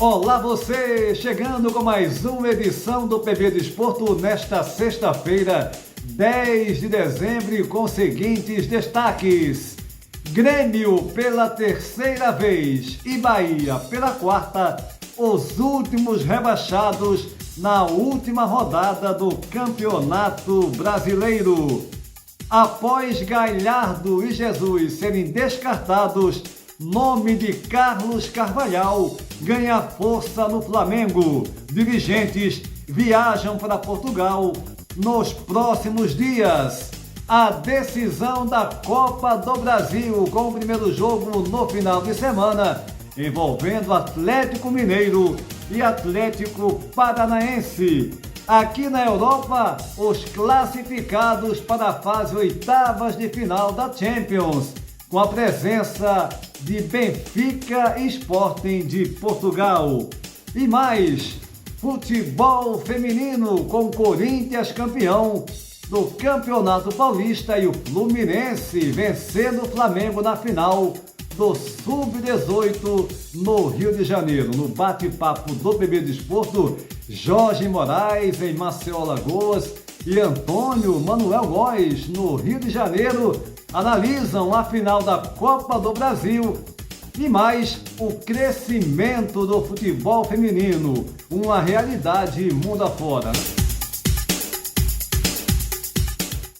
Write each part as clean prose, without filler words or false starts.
Olá você, chegando com mais uma edição do PB Desporto nesta sexta-feira, 10 de dezembro, com os seguintes destaques. Grêmio pela terceira vez e Bahia pela quarta, os últimos rebaixados na última rodada do Campeonato Brasileiro. Após Galhardo e Jesus serem descartados, nome de Carlos Carvalhal ganha força no Flamengo. Dirigentes viajam para Portugal nos próximos dias. A decisão da Copa do Brasil, com o primeiro jogo no final de semana, envolvendo Atlético Mineiro e Atlético Paranaense. Aqui na Europa, os classificados para a fase oitavas de final da Champions, com a presença de Benfica e Sporting de Portugal. E mais, futebol feminino com Corinthians campeão do Campeonato Paulista e o Fluminense vencendo o Flamengo na final do Sub-18 no Rio de Janeiro. No bate-papo do PB Desporto, Jorge Moraes em Maceió, Alagoas e Antônio Manuel Góes no Rio de Janeiro analisam a final da Copa do Brasil e mais o crescimento do futebol feminino, uma realidade mundo afora.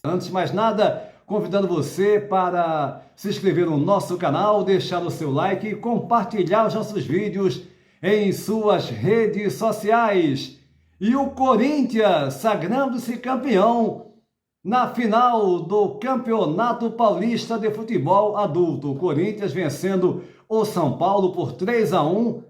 Antes de mais nada, convidando você para se inscrever no nosso canal, deixar o seu like e compartilhar os nossos vídeos em suas redes sociais. E o Corinthians sagrando-se campeão na final do Campeonato Paulista de Futebol Adulto. O Corinthians vencendo o São Paulo por 3-1.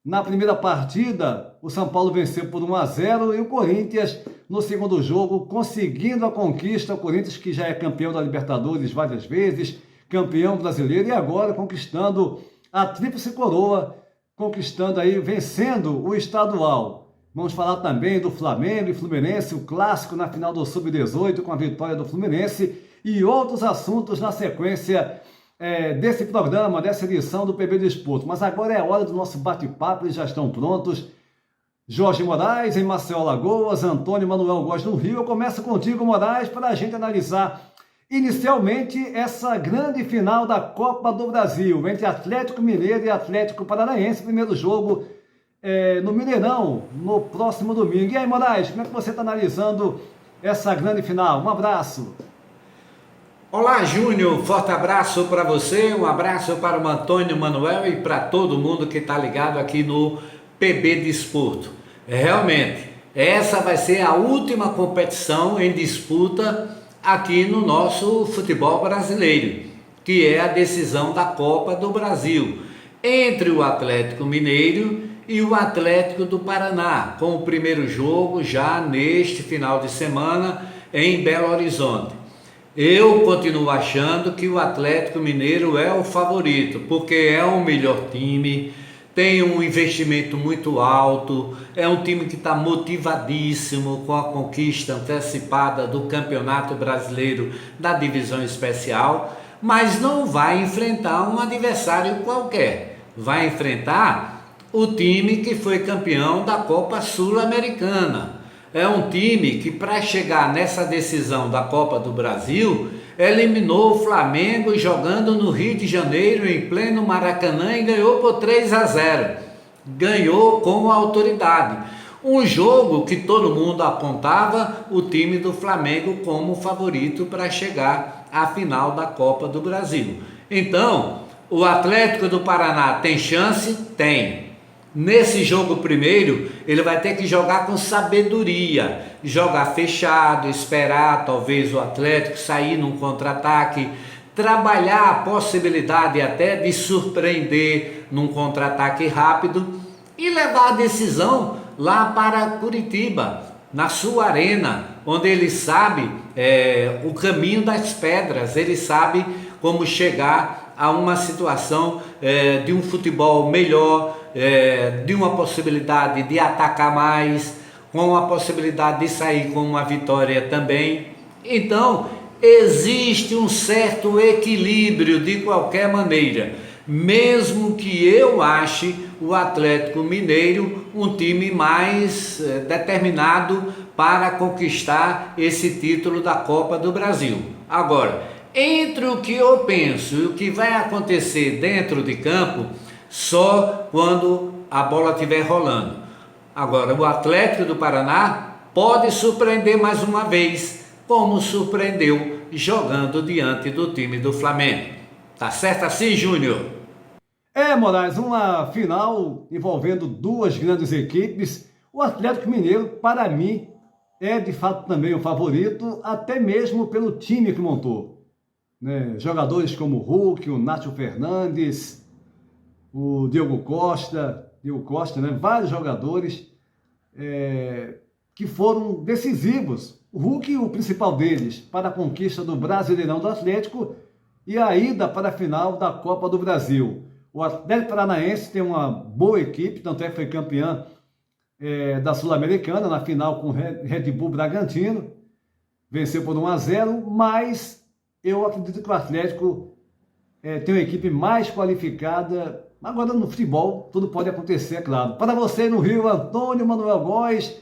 Na primeira partida, o São Paulo venceu por 1-0 e o Corinthians, no segundo jogo, conseguindo a conquista. O Corinthians, que já é campeão da Libertadores várias vezes, campeão brasileiro e agora conquistando a tríplice coroa, vencendo o estadual. Vamos falar também do Flamengo e Fluminense, o clássico na final do Sub-18 com a vitória do Fluminense e outros assuntos na sequência desse programa, dessa edição do PB Desporto. Mas agora é a hora do nosso bate-papo, eles já estão prontos. Jorge Moraes em Maceió, Alagoas, Antônio Manuel Góes no Rio. Eu começo contigo, Moraes, para a gente analisar inicialmente essa grande final da Copa do Brasil entre Atlético Mineiro e Atlético Paranaense, primeiro jogo no Mineirão, no próximo domingo. E aí, Moraes, como é que você está analisando essa grande final? Um abraço. Olá, Júnior, forte abraço para você, um abraço para o Antônio Manuel e para todo mundo que está ligado aqui no PB Desporto. Realmente, essa vai ser a última competição em disputa aqui no nosso futebol brasileiro, que é a decisão da Copa do Brasil, entre o Atlético Mineiro e o Atlético do Paraná, com o primeiro jogo já neste final de semana em Belo Horizonte. Eu continuo achando que o Atlético Mineiro é o favorito, porque é o melhor time, tem um investimento muito alto, é um time que está motivadíssimo com a conquista antecipada do Campeonato Brasileiro da Divisão Especial, mas não vai enfrentar um adversário qualquer, vai enfrentar o time que foi campeão da Copa Sul-Americana. É um time que, para chegar nessa decisão da Copa do Brasil, eliminou o Flamengo jogando no Rio de Janeiro, em pleno Maracanã, e ganhou por 3-0. Ganhou com autoridade. Um jogo que todo mundo apontava o time do Flamengo como favorito para chegar à final da Copa do Brasil. Então, o Atlético do Paraná tem chance? Tem. Nesse jogo primeiro, ele vai ter que jogar com sabedoria, jogar fechado, esperar talvez o Atlético sair num contra-ataque, trabalhar a possibilidade até de surpreender num contra-ataque rápido e levar a decisão lá para Curitiba, na sua arena, onde ele sabe o caminho das pedras, ele sabe como chegar a uma situação de um futebol melhor, de uma possibilidade de atacar mais, com a possibilidade de sair com uma vitória também. Então, existe um certo equilíbrio de qualquer maneira. mesmo que eu ache o Atlético Mineiro um time mais determinado para conquistar esse título da Copa do Brasil. Agora, entre o que eu penso e o que vai acontecer dentro de campo, só quando a bola estiver rolando. Agora, o Atlético do Paraná pode surpreender mais uma vez, como surpreendeu jogando diante do time do Flamengo. Tá certo assim, Júnior? Moraes, uma final envolvendo duas grandes equipes. O Atlético Mineiro, para mim, é de fato também o favorito, até mesmo pelo time que montou, né? Jogadores como o Hulk, o Nátio Fernandes, o Diego Costa, né? Vários jogadores que foram decisivos. O Hulk, o principal deles, para a conquista do Brasileirão do Atlético e a ida para a final da Copa do Brasil. O Atlético Paranaense tem uma boa equipe, tanto é que foi campeã da Sul-Americana, na final com o Red Bull Bragantino, venceu por 1-0, mas eu acredito que o Atlético tem uma equipe mais qualificada. Agora no futebol tudo pode acontecer, é claro. Para você no Rio, Antônio Manuel Góes,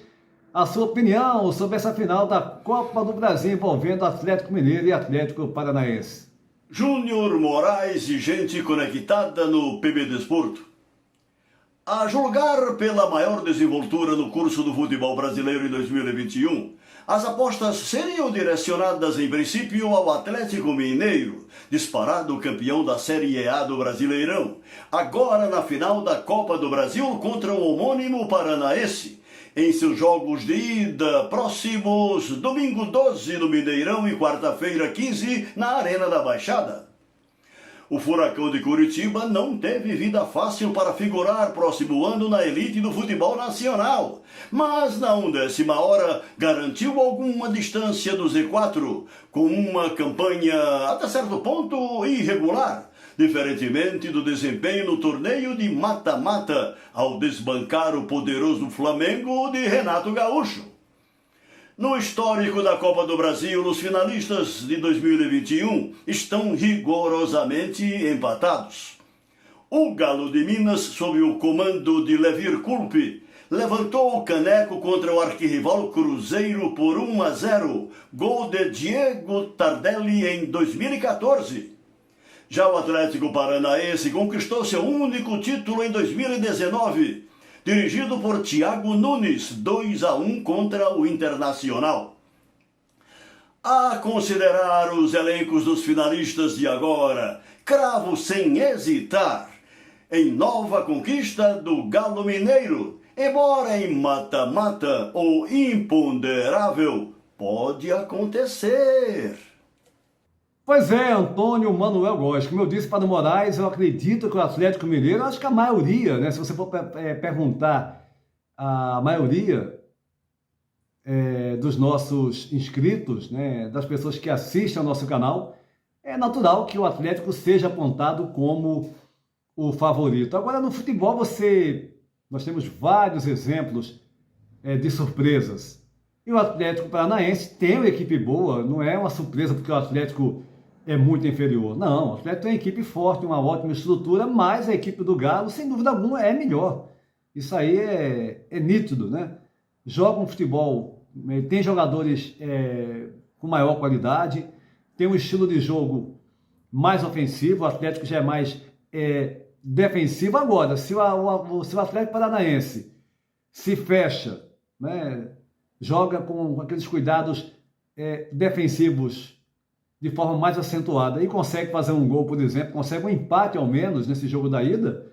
a sua opinião sobre essa final da Copa do Brasil envolvendo Atlético Mineiro e Atlético Paranaense. Júnior Moraes e gente conectada no PB Desporto. A julgar pela maior desenvoltura no curso do futebol brasileiro em 2021, as apostas seriam direcionadas em princípio ao Atlético Mineiro, disparado campeão da Série A do Brasileirão, agora na final da Copa do Brasil contra o homônimo Paranaense, em seus jogos de ida próximos domingo 12 no Mineirão e quarta-feira 15 na Arena da Baixada. O Furacão de Curitiba não teve vida fácil para figurar próximo ano na elite do futebol nacional, mas na 1ª hora garantiu alguma distância do Z4, com uma campanha até certo ponto irregular, diferentemente do desempenho no torneio de mata-mata, ao desbancar o poderoso Flamengo de Renato Gaúcho. No histórico da Copa do Brasil, os finalistas de 2021 estão rigorosamente empatados. O Galo de Minas, sob o comando de Levir Culpe, levantou o caneco contra o arquirrival Cruzeiro por 1-0, gol de Diego Tardelli em 2014. Já o Atlético Paranaense conquistou seu único título em 2019, dirigido por Thiago Nunes, 2-1 contra o Internacional. A considerar os elencos dos finalistas de agora, cravo sem hesitar em nova conquista do Galo Mineiro, embora em mata-mata ou imponderável, pode acontecer. Pois é, Antônio Manuel Góes. Como eu disse para o Moraes, eu acredito que o Atlético Mineiro, acho que a maioria, né, se você for perguntar a maioria dos nossos inscritos, né, das pessoas que assistem ao nosso canal, é natural que o Atlético seja apontado como o favorito. Agora, no futebol, nós temos vários exemplos de surpresas. E o Atlético Paranaense tem uma equipe boa, não é uma surpresa porque o Atlético é muito inferior. Não, o Atlético tem uma equipe forte, uma ótima estrutura, mas a equipe do Galo, sem dúvida alguma, é melhor. Isso aí é nítido, né? Joga um futebol, tem jogadores com maior qualidade, tem um estilo de jogo mais ofensivo, o Atlético já é mais defensivo. Agora, se o Atlético Paranaense se fecha, né, joga com aqueles cuidados defensivos de forma mais acentuada e consegue fazer um gol, por exemplo, consegue um empate ao menos nesse jogo da ida,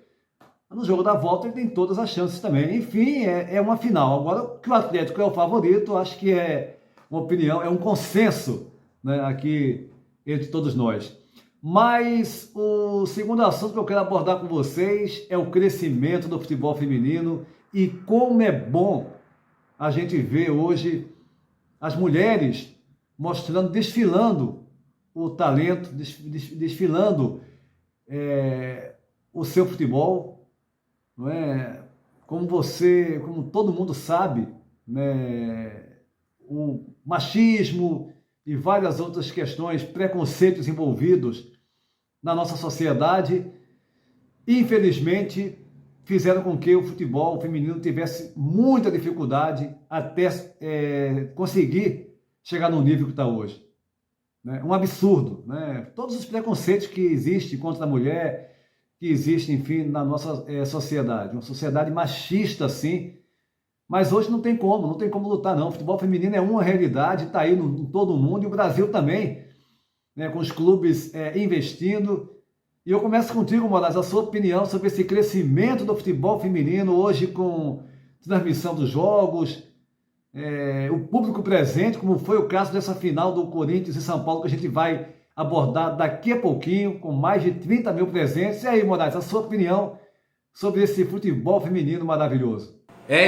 no jogo da volta ele tem todas as chances também. Enfim, é uma final. Agora, que o Atlético é o favorito, acho que é uma opinião, é um consenso, né, aqui entre todos nós. Mas o segundo assunto que eu quero abordar com vocês é o crescimento do futebol feminino e como é bom a gente ver hoje as mulheres desfilando o talento, desfilando o seu futebol, não é? Como todo mundo sabe, né? O machismo e várias outras questões, preconceitos envolvidos na nossa sociedade, infelizmente, fizeram com que o futebol feminino tivesse muita dificuldade até conseguir chegar no nível que está hoje. Né? Um absurdo, né? Todos os preconceitos que existem contra a mulher, que existem, enfim, na nossa sociedade. Uma sociedade machista, sim, mas hoje não tem como lutar, não. O futebol feminino é uma realidade, está aí em todo o mundo, e o Brasil também, né, com os clubes investindo. E eu começo contigo, Moraes, a sua opinião sobre esse crescimento do futebol feminino, hoje com transmissão dos jogos, o público presente, como foi o caso dessa final do Corinthians e São Paulo, que a gente vai abordar daqui a pouquinho, com mais de 30 mil presentes. E aí, Moraes, a sua opinião sobre esse futebol feminino maravilhoso?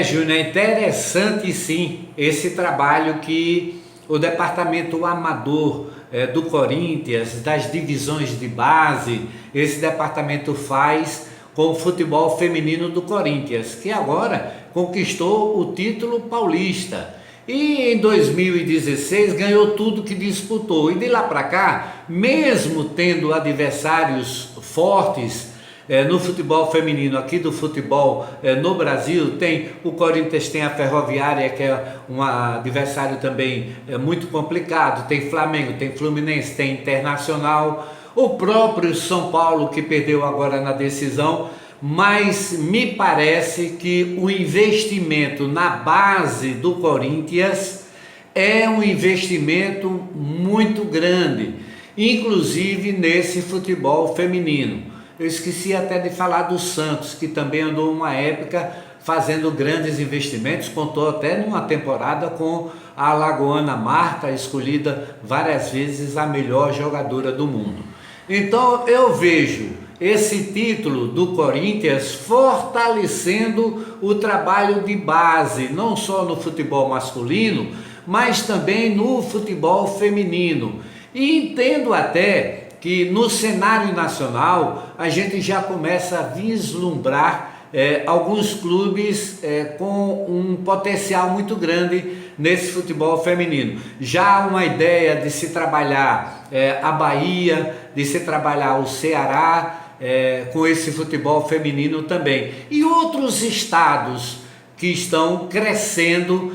Júnior, é interessante sim esse trabalho que o departamento amador do Corinthians, das divisões de base, esse departamento faz com o futebol feminino do Corinthians, que agora conquistou o título paulista. E em 2016 ganhou tudo que disputou. E de lá para cá, mesmo tendo adversários fortes no futebol feminino, aqui do futebol no Brasil, tem o Corinthians, tem a Ferroviária, que é um adversário também muito complicado, tem Flamengo, tem Fluminense, tem Internacional, o próprio São Paulo, que perdeu agora na decisão, mas me parece que o investimento na base do Corinthians é um investimento muito grande, inclusive nesse futebol feminino. Eu esqueci até de falar do Santos, que também andou uma época fazendo grandes investimentos, contou até numa temporada com a alagoana Marta, escolhida várias vezes a melhor jogadora do mundo. Então eu vejo esse título do Corinthians fortalecendo o trabalho de base, não só no futebol masculino, mas também no futebol feminino. E entendo até que no cenário nacional a gente já começa a vislumbrar alguns clubes com um potencial muito grande nesse futebol feminino. Já há uma ideia de se trabalhar a Bahia, de se trabalhar o Ceará com esse futebol feminino também. E outros estados que estão crescendo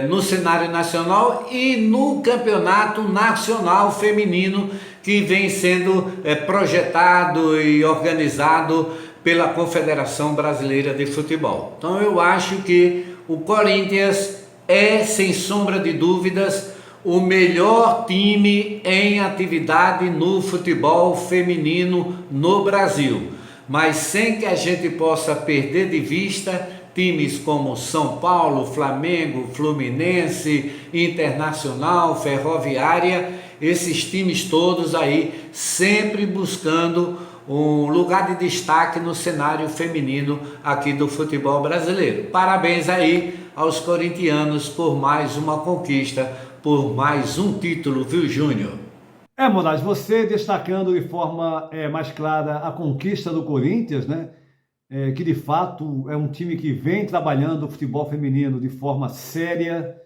no cenário nacional e no campeonato nacional feminino que vem sendo projetado e organizado pela Confederação Brasileira de Futebol. Então eu acho que o Corinthians é, sem sombra de dúvidas, o melhor time em atividade no futebol feminino no Brasil, mas sem que a gente possa perder de vista times como São Paulo, Flamengo, Fluminense, Internacional, Ferroviária, esses times todos aí sempre buscando um lugar de destaque no cenário feminino aqui do futebol brasileiro. Parabéns aí aos corintianos por mais uma conquista, por mais um título, viu, Júnior? Moraes, você destacando de forma mais clara a conquista do Corinthians, né? Que de fato é um time que vem trabalhando o futebol feminino de forma séria,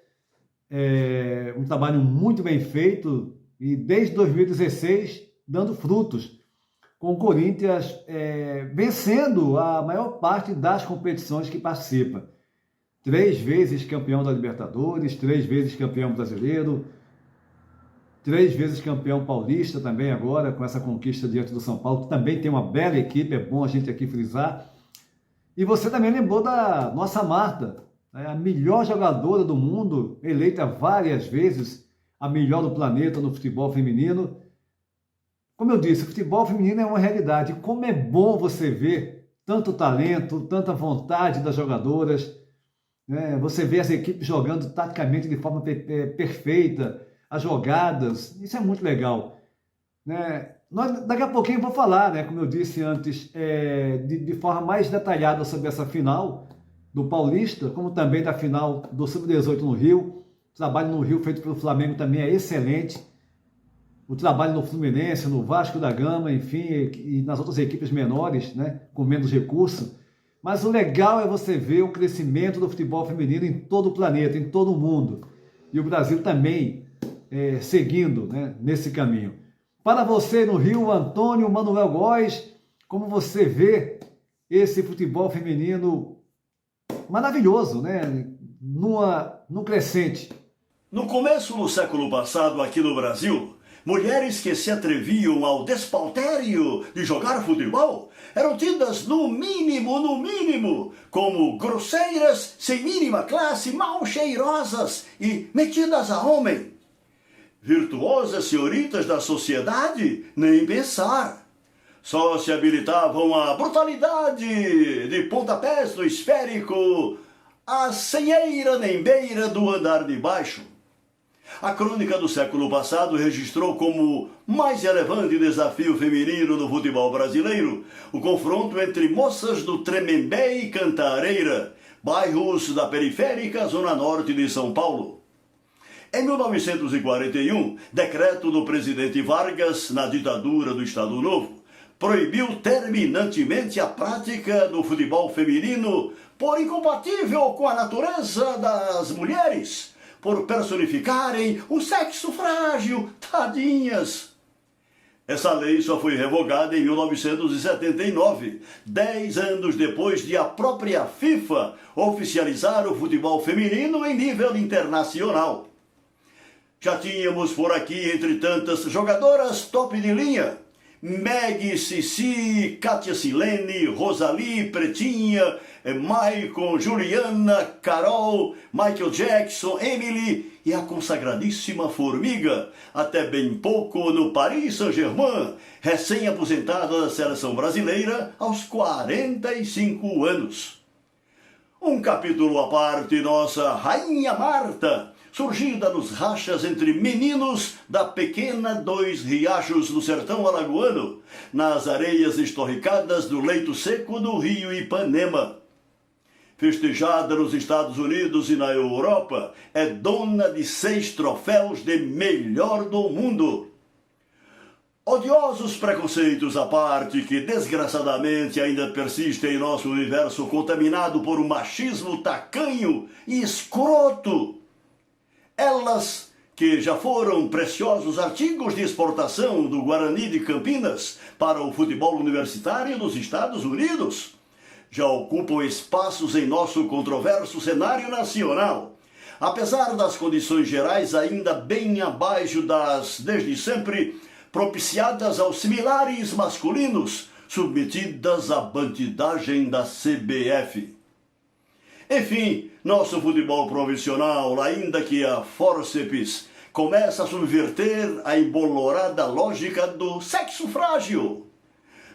um trabalho muito bem feito e desde 2016 dando frutos, com o Corinthians vencendo a maior parte das competições que participa. 3 vezes campeão da Libertadores, 3 vezes campeão brasileiro, 3 vezes campeão paulista também agora, com essa conquista diante do São Paulo, que também tem uma bela equipe, é bom a gente aqui frisar. E você também lembrou da nossa Marta, a melhor jogadora do mundo, eleita várias vezes a melhor do planeta no futebol feminino. Como eu disse, o futebol feminino é uma realidade. Como é bom você ver tanto talento, tanta vontade das jogadoras, né? Você vê as equipes jogando taticamente de forma perfeita, as jogadas, isso é muito legal, né? Daqui a pouquinho eu vou falar, né, como eu disse antes, de forma mais detalhada sobre essa final do Paulista, como também da final do Sub-18 no Rio. O trabalho no Rio feito pelo Flamengo também é excelente. O trabalho no Fluminense, no Vasco da Gama, enfim, e nas outras equipes menores, né, com menos recurso. Mas o legal é você ver o crescimento do futebol feminino em todo o planeta, em todo o mundo. E o Brasil também seguindo, né, nesse caminho. Para você no Rio, Antônio Manuel Góes, como você vê esse futebol feminino maravilhoso, né? Num crescente. No começo do século passado, aqui no Brasil, mulheres que se atreviam ao despautério de jogar futebol eram tidas no mínimo, como grosseiras, sem mínima classe, mal cheirosas e metidas a homem. Virtuosas senhoritas da sociedade, nem pensar. Só se habilitavam à brutalidade de pontapés no esférico, a senheira nem beira do andar de baixo. A crônica do século passado registrou como mais relevante desafio feminino no futebol brasileiro o confronto entre moças do Tremembé e Cantareira, bairros da periférica zona norte de São Paulo. Em 1941, decreto do presidente Vargas, na ditadura do Estado Novo, proibiu terminantemente a prática do futebol feminino por incompatível com a natureza das mulheres, por personificarem o sexo frágil, tadinhas. Essa lei só foi revogada em 1979, 10 anos depois de a própria FIFA oficializar o futebol feminino em nível internacional. Já tínhamos por aqui, entre tantas jogadoras top de linha, Meg, Cici, Kátia Silene, Rosalie, Pretinha, Maicon, Juliana, Carol, Michael Jackson, Emily e a consagradíssima Formiga, até bem pouco no Paris Saint-Germain, recém-aposentada da seleção brasileira aos 45 anos. Um capítulo à parte, nossa Rainha Marta, surgida nos rachas entre meninos da pequena Dois Riachos do sertão alagoano, nas areias estorricadas do leito seco do rio Ipanema. Festejada nos Estados Unidos e na Europa, é dona de 6 troféus de melhor do mundo. Odiosos preconceitos à parte que desgraçadamente ainda persistem em nosso universo contaminado por um machismo tacanho e escroto. Elas, que já foram preciosos artigos de exportação do Guarani de Campinas para o futebol universitário dos Estados Unidos, já ocupam espaços em nosso controverso cenário nacional, apesar das condições gerais ainda bem abaixo das, desde sempre, propiciadas aos similares masculinos, submetidas à bandidagem da CBF. Enfim, nosso futebol profissional, ainda que a fórceps, começa a subverter a embolorada lógica do sexo frágil,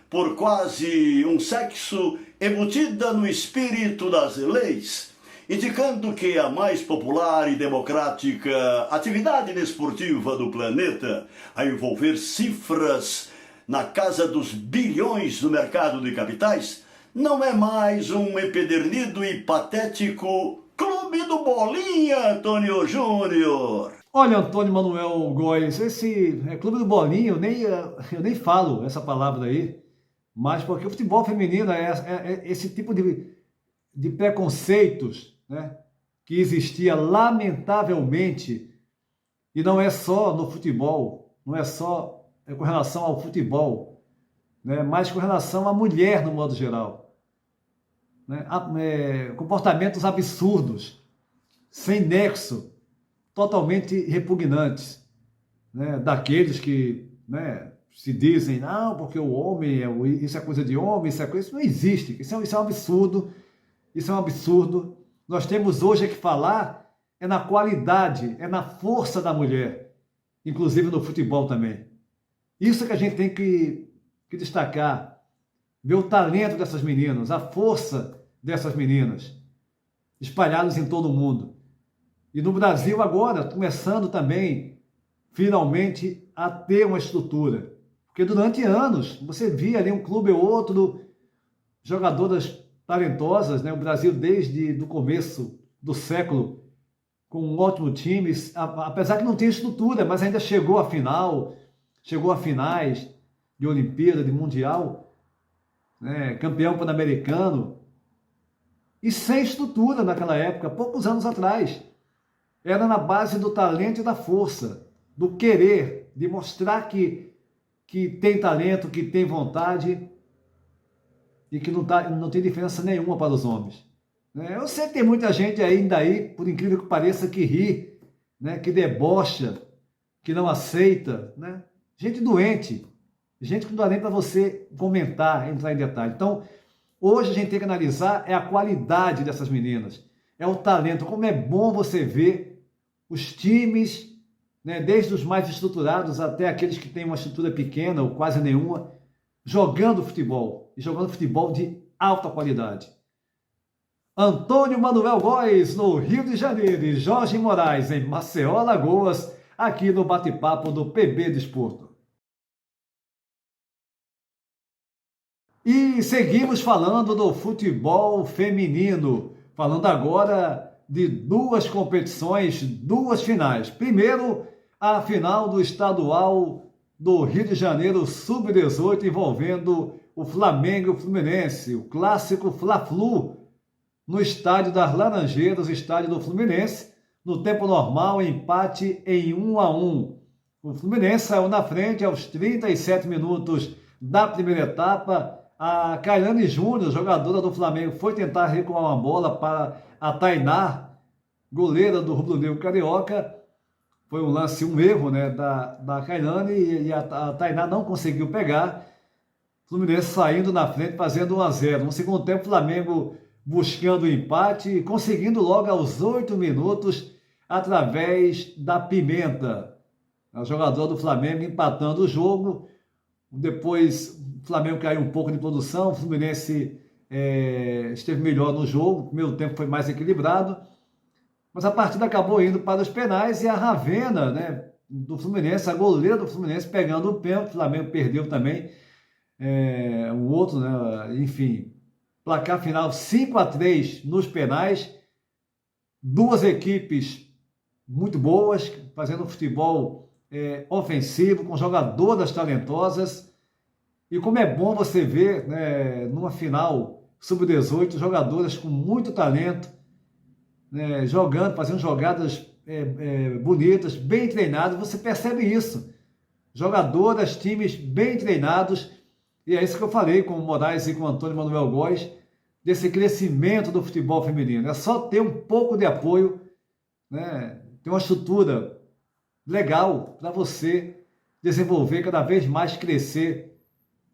por quase um sexo embutida no espírito das leis, indicando que a mais popular e democrática atividade desportiva do planeta, a envolver cifras na casa dos bilhões no mercado de capitais, não é mais um empedernido e patético Clube do Bolinha, Antônio Júnior. Olha, Antônio Manuel Góes, esse Clube do Bolinha, eu nem falo essa palavra aí, mas porque o futebol feminino é esse tipo de preconceitos, né, que existia lamentavelmente, e não é só no futebol, não é só com relação ao futebol, né, mas com relação à mulher no modo geral. Né, comportamentos absurdos, sem nexo, totalmente repugnantes, né, daqueles que, né, se dizem, não, porque o homem, isso é coisa de homem, isso não existe, isso é um absurdo, isso é um absurdo. Nós temos hoje que falar na qualidade, na força da mulher, inclusive no futebol também. Isso que a gente tem que destacar, ver o talento dessas meninas, a força dessas meninas, espalhadas em todo o mundo. E no Brasil agora, começando também, finalmente, a ter uma estrutura. Porque durante anos, você via ali um clube ou outro, jogadoras talentosas, né? O Brasil desde o começo do século, com um ótimo time, apesar que não tem estrutura, mas ainda chegou à final, chegou a finais de Olimpíada, de Mundial, né? Campeão pan-americano, e sem estrutura naquela época, poucos anos atrás. Era na base do talento e da força, do querer, de mostrar que tem talento, que tem vontade, e que não tem diferença nenhuma para os homens. Eu sei que tem muita gente ainda aí, por incrível que pareça, que ri, né? Que debocha, que não aceita, né? Gente doente, gente que não dá nem para você comentar, entrar em detalhe. Então, hoje a gente tem que analisar a qualidade dessas meninas, o talento, como é bom você ver os times, né, desde os mais estruturados até aqueles que têm uma estrutura pequena ou quase nenhuma, jogando futebol, e jogando futebol de alta qualidade. Antônio Manuel Góes, no Rio de Janeiro, e Jorge Moraes, em Maceió, Alagoas, aqui no bate-papo do PB Desporto. E seguimos falando do futebol feminino, falando agora de duas competições, duas finais. Primeiro, a final do estadual do Rio de Janeiro Sub-18, envolvendo o Flamengo e o Fluminense, o clássico Fla-Flu, no estádio das Laranjeiras, estádio do Fluminense, no tempo normal, empate em 1-1. O Fluminense saiu na frente aos 37 minutos da primeira etapa. A Kailane Júnior, jogadora do Flamengo, foi tentar recuar uma bola para a Tainá, goleira do Rubro Negro Carioca. Foi um lance, um erro, né, da Kailane, e a Tainá não conseguiu pegar. Fluminense saindo na frente, fazendo 1-0. No segundo tempo, o Flamengo buscando o empate e conseguindo logo aos 8 minutos, através da Pimenta, a jogadora do Flamengo, empatando o jogo. Depois o Flamengo caiu um pouco de produção, o Fluminense esteve melhor no jogo, o primeiro tempo foi mais equilibrado, mas a partida acabou indo para os penais, e a Ravena, né, do Fluminense, a goleira do Fluminense, pegando o pênalti. O Flamengo perdeu também o outro, né, enfim. Placar final 5-3 nos penais. Duas equipes muito boas, fazendo futebol ofensivo, com jogadoras talentosas. E como é bom você ver, né, numa final sub-18, jogadoras com muito talento, né, jogando, fazendo jogadas bonitas, bem treinadas. Você percebe isso. Jogadoras, times bem treinados. E é isso que eu falei com o Moraes e com o Antônio Manuel Góes, desse crescimento do futebol feminino. É só ter um pouco de apoio, né? Ter uma estrutura legal para você desenvolver, cada vez mais crescer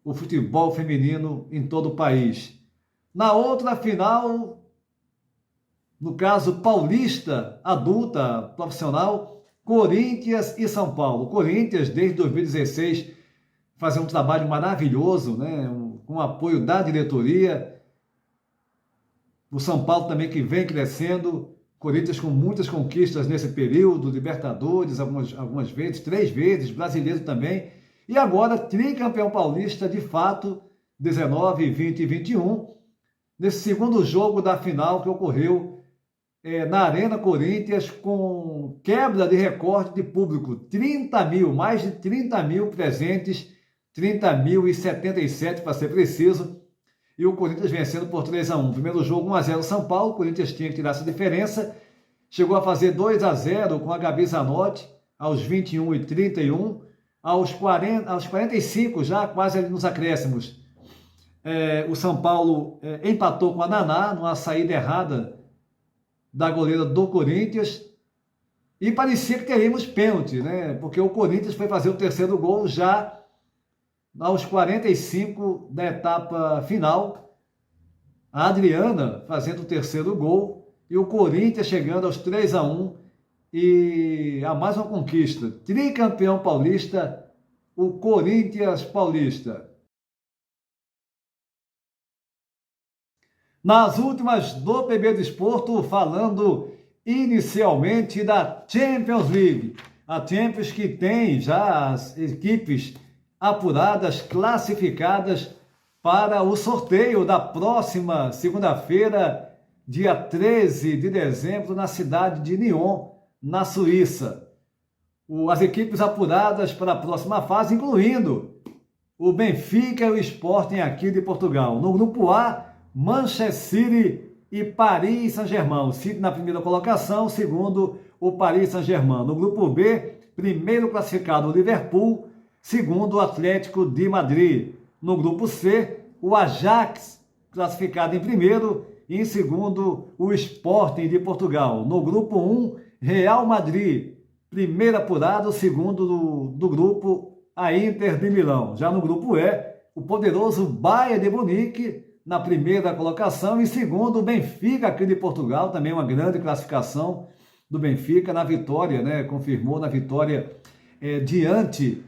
o futebol feminino em todo o país. Na outra final, no caso paulista, adulta, profissional, Corinthians e São Paulo. Corinthians, desde 2016, fazer um trabalho maravilhoso, né, com o apoio da diretoria. O São Paulo também, que vem crescendo. Corinthians com muitas conquistas nesse período, Libertadores algumas vezes, 3 vezes, brasileiro também. E agora tricampeão paulista, de fato, 19, 20 e 21, nesse segundo jogo da final que ocorreu na Arena Corinthians, com quebra de recorde de público. 30 mil, mais de 30 mil presentes, 30.077 para ser preciso, e o Corinthians vencendo por 3-1. Primeiro jogo 1-0 São Paulo, o Corinthians tinha que tirar essa diferença, chegou a fazer 2-0 com a Gabi Zanotti, aos 21 e 31, aos 45, já quase ali nos acréscimos. O São Paulo empatou com a Naná, numa saída errada da goleira do Corinthians, e parecia que teríamos pênalti, né? Porque o Corinthians foi fazer o terceiro gol já aos 45 da etapa final, a Adriana fazendo o terceiro gol, e o Corinthians chegando aos 3-1, e a mais uma conquista, tricampeão paulista, o Corinthians paulista. Nas últimas do PB Desporto, falando inicialmente da Champions League, a Champions que tem já as equipes apuradas, classificadas para o sorteio da próxima segunda-feira, dia 13 de dezembro, na cidade de Nyon, na Suíça. As equipes apuradas para a próxima fase, incluindo o Benfica e o Sporting aqui de Portugal. No grupo A, Manchester City e Paris Saint-Germain. O City na primeira colocação, segundo o Paris Saint-Germain. No grupo B, primeiro classificado o Liverpool, segundo o Atlético de Madrid. No grupo C, o Ajax classificado em primeiro, e em segundo, o Sporting de Portugal. No grupo 1, Real Madrid, primeiro apurado, segundo do grupo, a Inter de Milão. Já no grupo E, o poderoso Bayern de Munique, na primeira colocação, e segundo, o Benfica aqui de Portugal, também uma grande classificação do Benfica na vitória, né? Confirmou na vitória diante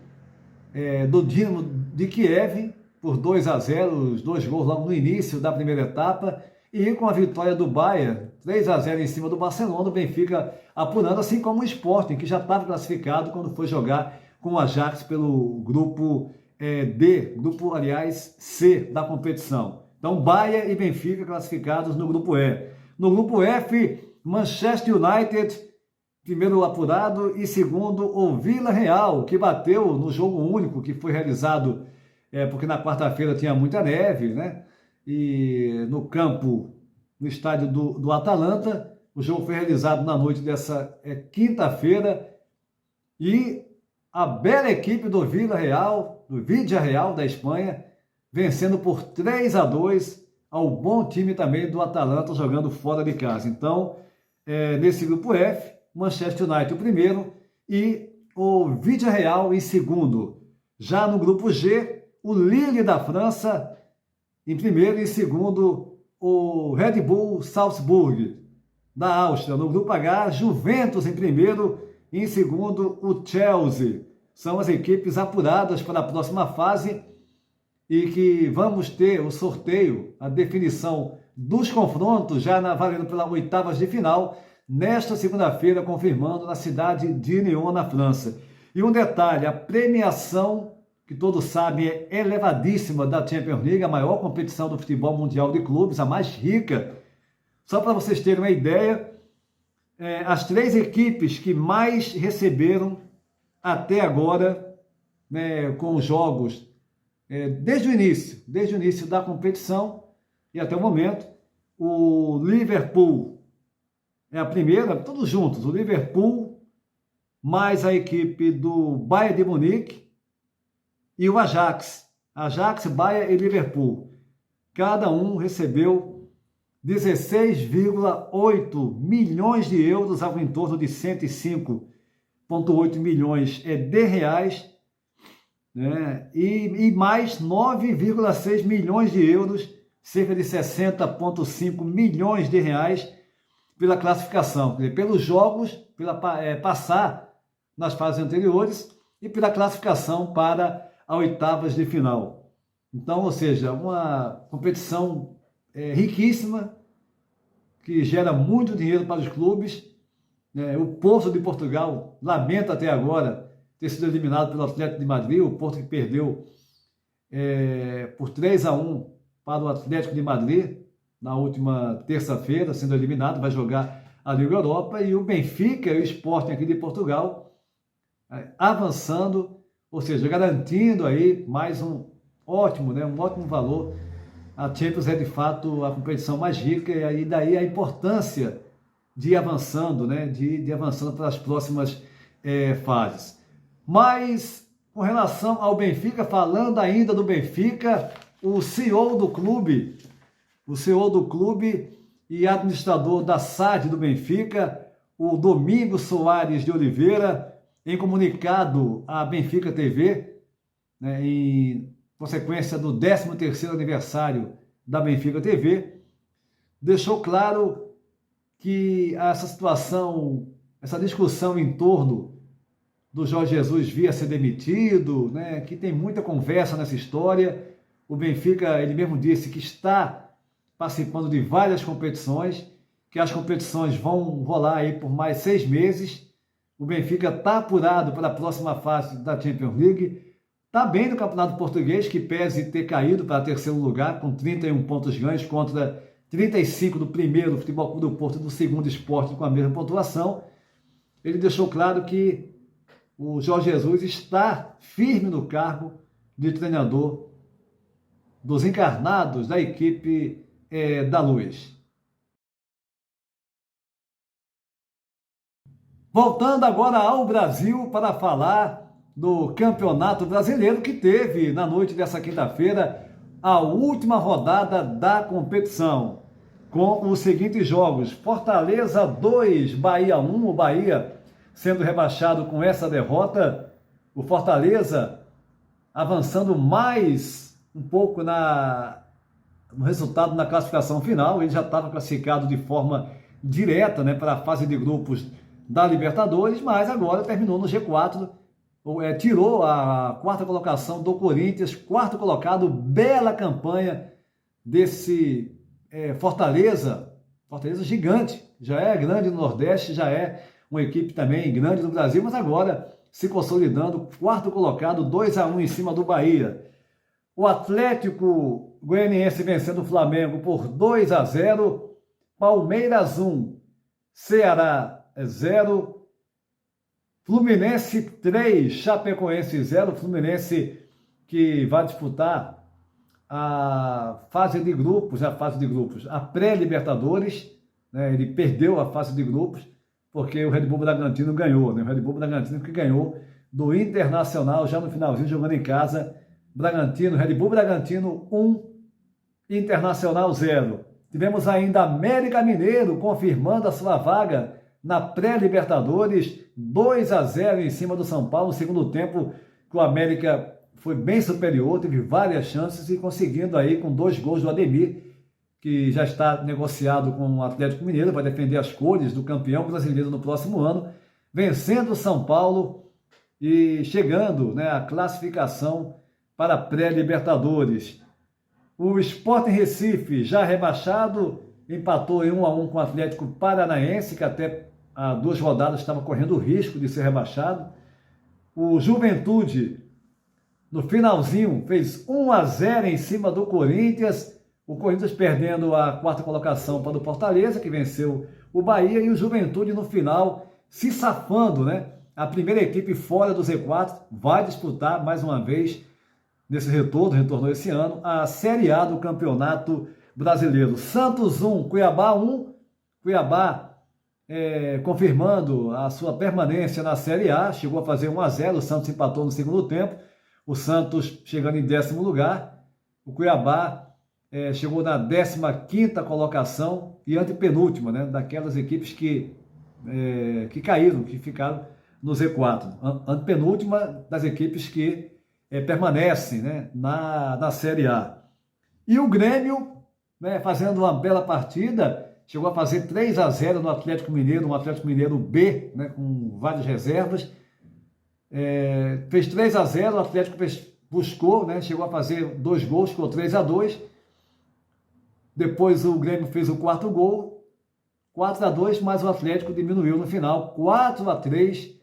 do Dinamo de Kiev, por 2-0, os 2 gols logo no início da primeira etapa, e com a vitória do Bayern, 3-0 em cima do Barcelona, o Benfica apurando, assim como o Sporting, que já estava classificado quando foi jogar com o Ajax pelo grupo D, grupo, aliás, C da competição. Então, Bayern e Benfica classificados no grupo E. No grupo F, Manchester United, primeiro apurado, e segundo, o Vila Real, que bateu no jogo único que foi realizado, porque na quarta-feira tinha muita neve, né? E no campo, no estádio do Atalanta, o jogo foi realizado na noite dessa quinta-feira, e a bela equipe do Vila Real, do Vídea Real da Espanha, vencendo por 3-2 ao bom time também do Atalanta, jogando fora de casa. Então, nesse grupo F, Manchester United o primeiro e o Vídea Real em segundo. Já no grupo G, o Lille da França em primeiro, e em segundo, o Red Bull Salzburg da Áustria. No grupo H, Juventus em primeiro, e em segundo, o Chelsea. São as equipes apuradas para a próxima fase, e que vamos ter o sorteio, a definição dos confrontos, já valendo pela oitavas de final, nesta segunda-feira, confirmando na cidade de Lyon, na França. E um detalhe, a premiação, que todos sabem, é elevadíssima, da Champions League, a maior competição do futebol mundial de clubes, a mais rica. Só para vocês terem uma ideia, as 3 equipes que mais receberam até agora, né, com os jogos, desde o início da competição e até o momento, o Liverpool é a primeira, todos juntos, o Liverpool, mais a equipe do Bayern de Munique e o Ajax, Bayern e Liverpool. Cada um recebeu 16,8 milhões de euros, algo em torno de 105,8 milhões de reais, né? E mais 9,6 milhões de euros, cerca de 60,5 milhões de reais, pela classificação, pelos jogos, pela passar nas fases anteriores e pela classificação para a oitavas de final. Então, ou seja, uma competição riquíssima, que gera muito dinheiro para os clubes. O Porto de Portugal lamenta até agora ter sido eliminado pelo Atlético de Madrid, o Porto que perdeu por 3-1 para o Atlético de Madrid na última terça-feira, sendo eliminado, vai jogar a Liga Europa, e o Benfica e o Sporting aqui de Portugal avançando, ou seja, garantindo aí mais um ótimo valor. A Champions é de fato a competição mais rica, e aí daí a importância de ir avançando, de avançando para as próximas fases. Mas com relação ao Benfica, falando ainda do Benfica, o CEO do clube e administrador da SAD do Benfica, o Domingos Soares de Oliveira, em comunicado à Benfica TV, em consequência do 13º aniversário da Benfica TV, deixou claro que essa situação, essa discussão em torno do Jorge Jesus vir a ser demitido, que tem muita conversa nessa história. O Benfica, ele mesmo disse que está participando de várias competições, que as competições vão rolar aí por mais 6 meses. O Benfica está apurado para a próxima fase da Champions League, está bem no Campeonato Português, que pese ter caído para terceiro lugar, com 31 pontos ganhos contra 35 do primeiro Futebol Clube do Porto e do segundo Sport com a mesma pontuação. Ele deixou claro que o Jorge Jesus está firme no cargo de treinador dos encarnados da equipe da Luz. Voltando agora ao Brasil para falar do Campeonato Brasileiro, que teve na noite dessa quinta-feira a última rodada da competição, com os seguintes jogos: Fortaleza 2, Bahia 1, o Bahia sendo rebaixado com essa derrota, o Fortaleza avançando mais um pouco no resultado na classificação final. Ele já estava classificado de forma direta, né, para a fase de grupos da Libertadores, mas agora terminou no G4, tirou a quarta colocação do Corinthians, quarto colocado. Bela campanha desse Fortaleza gigante, já é grande no Nordeste, já é uma equipe também grande no Brasil, mas agora se consolidando, quarto colocado, 2-1 em cima do Bahia. O Atlético Goianiense vencendo o Flamengo por 2-0, Palmeiras 1, Ceará 0, Fluminense 3, Chapecoense 0, Fluminense que vai disputar a fase de grupos, a pré-Libertadores, né? Ele perdeu a fase de grupos, porque o Red Bull Bragantino ganhou, né? O Red Bull Bragantino que ganhou do Internacional já no finalzinho, jogando em casa. Red Bull Bragantino 1, Internacional 0. Tivemos ainda América Mineiro confirmando a sua vaga na pré-Libertadores, 2-0 em cima do São Paulo. No segundo tempo, que o América foi bem superior, teve várias chances e conseguindo aí com 2 gols do Ademir, que já está negociado com o Atlético Mineiro, vai defender as cores do campeão brasileiro no próximo ano, vencendo o São Paulo e chegando, né, à classificação para a pré-Libertadores. O Sporting Recife, já rebaixado, empatou em 1-1 com o Atlético Paranaense, que até há 2 rodadas estava correndo o risco de ser rebaixado. O Juventude, no finalzinho, fez 1-0 em cima do Corinthians. O Corinthians perdendo a quarta colocação para o Fortaleza, que venceu o Bahia, e o Juventude no final se safando, né? A primeira equipe fora do Z4 vai disputar mais uma vez, nesse retornou esse ano, a Série A do Campeonato Brasileiro. Santos 1, Cuiabá 1, Cuiabá confirmando a sua permanência na Série A, chegou a fazer 1-0, o Santos empatou no segundo tempo, o Santos chegando em 10º lugar, o Cuiabá chegou na 15ª colocação e antepenúltima, né, daquelas equipes que caíram, que ficaram no Z4. Antepenúltima das equipes que permanecem, né, na Série A. E o Grêmio, né, fazendo uma bela partida, chegou a fazer 3-0 no Atlético Mineiro, um Atlético Mineiro B, né, com várias reservas. Fez 3-0, o Atlético buscou, né, chegou a fazer 2 gols, ficou 3-2. Depois o Grêmio fez o 4º gol, 4-2, mas o Atlético diminuiu no final, 4-3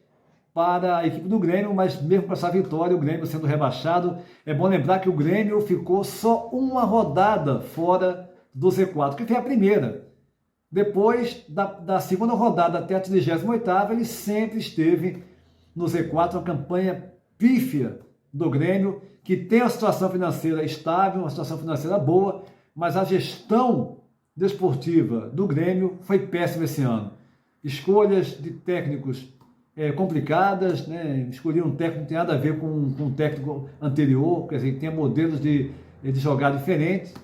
para a equipe do Grêmio, mas mesmo com essa vitória, o Grêmio sendo rebaixado. É bom lembrar que o Grêmio ficou só uma rodada fora do Z4, que foi a primeira. Depois da segunda rodada até a 38ª, ele sempre esteve no Z4, uma campanha pífia do Grêmio, que tem uma situação financeira estável, uma situação financeira boa, mas a gestão desportiva do Grêmio foi péssima esse ano. Escolhas de técnicos complicadas, né? Escolher um técnico não tem nada a ver com um técnico anterior, quer dizer, tem modelos de jogar diferentes,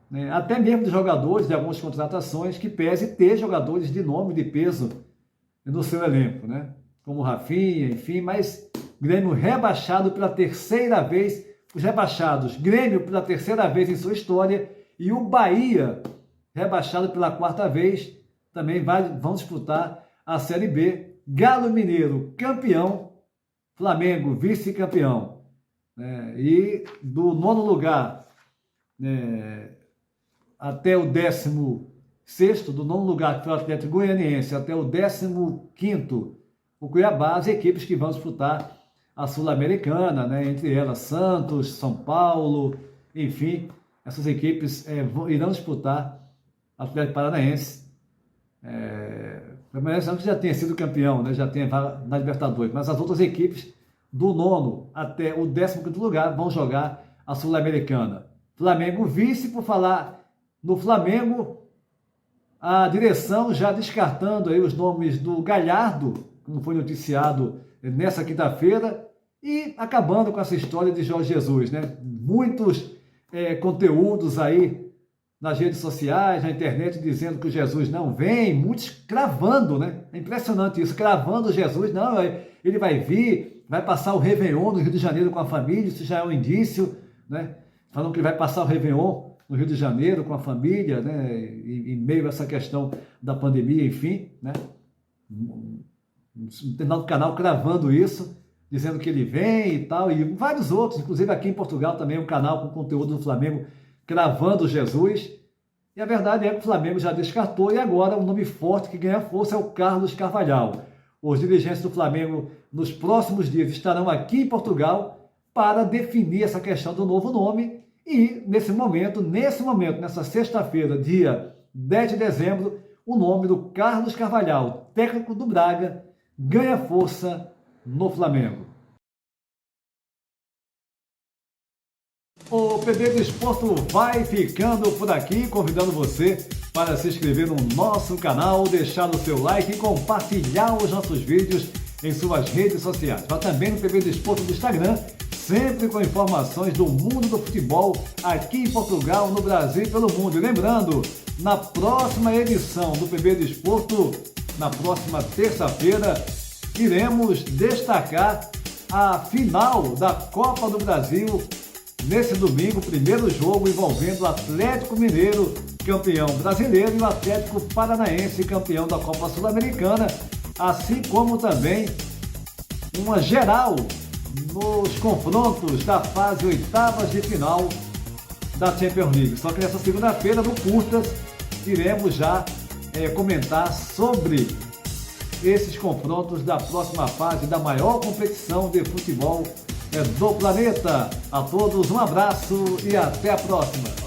né? Até mesmo de jogadores, de algumas contratações, que pese ter jogadores de nome, de peso no seu elenco, né? Como o Rafinha, enfim, mas Grêmio rebaixado pela 3ª vez, os rebaixados, Grêmio pela 3ª vez em sua história, e o Bahia, rebaixado pela 4ª vez, também vão disputar a Série B. Galo Mineiro, campeão, Flamengo, vice-campeão. E do 9º lugar até o 16º, do 9º lugar, que foi o Atlético Goianiense, até o 15º, o Cuiabá, as equipes que vão disputar a Sul-Americana, né? Entre elas Santos, São Paulo, enfim, essas equipes irão disputar Atlético Paranaense. O Palmeiras já tenha sido campeão, né? Já tem na Libertadores, mas as outras equipes do 9º até o 15º lugar vão jogar a Sul-Americana. Flamengo vice. Por falar no Flamengo, a direção já descartando aí os nomes do Galhardo, como foi noticiado nessa quinta-feira, e acabando com essa história de Jorge Jesus, né? Muitos conteúdos aí nas redes sociais, na internet, dizendo que o Jesus não vem, muitos cravando, né? É impressionante isso, cravando Jesus, não, ele vai vir, vai passar o Réveillon no Rio de Janeiro com a família, isso já é um indício, né? Falando que ele vai passar o Réveillon no Rio de Janeiro com a família, né? Em meio a essa questão da pandemia, enfim, né? No canal cravando isso, dizendo que ele vem e tal, e vários outros, inclusive aqui em Portugal também um canal com conteúdo do Flamengo cravando Jesus. E a verdade é que o Flamengo já descartou e agora um nome forte que ganha força é o Carlos Carvalhal. Os dirigentes do Flamengo nos próximos dias estarão aqui em Portugal para definir essa questão do novo nome e nesse momento, nessa sexta-feira, dia 10 de dezembro, o nome do Carlos Carvalhal, técnico do Braga, ganha força no Flamengo. O PB do Esporto vai ficando por aqui, convidando você para se inscrever no nosso canal, deixar o seu like e compartilhar os nossos vídeos em suas redes sociais. Vá também no PB do Esporto do Instagram, sempre com informações do mundo do futebol aqui em Portugal, no Brasil e pelo mundo. E lembrando, na próxima edição do PB do Esporto, na próxima terça-feira, iremos destacar a final da Copa do Brasil. Nesse domingo, o primeiro jogo envolvendo o Atlético Mineiro, campeão brasileiro, e o Atlético Paranaense, campeão da Copa Sul-Americana, assim como também uma geral nos confrontos da fase oitavas de final da Champions League. Só que nessa segunda-feira, no Curtas, iremos já comentar sobre esses confrontos da próxima fase da maior competição de futebol do planeta. A todos um abraço e até a próxima.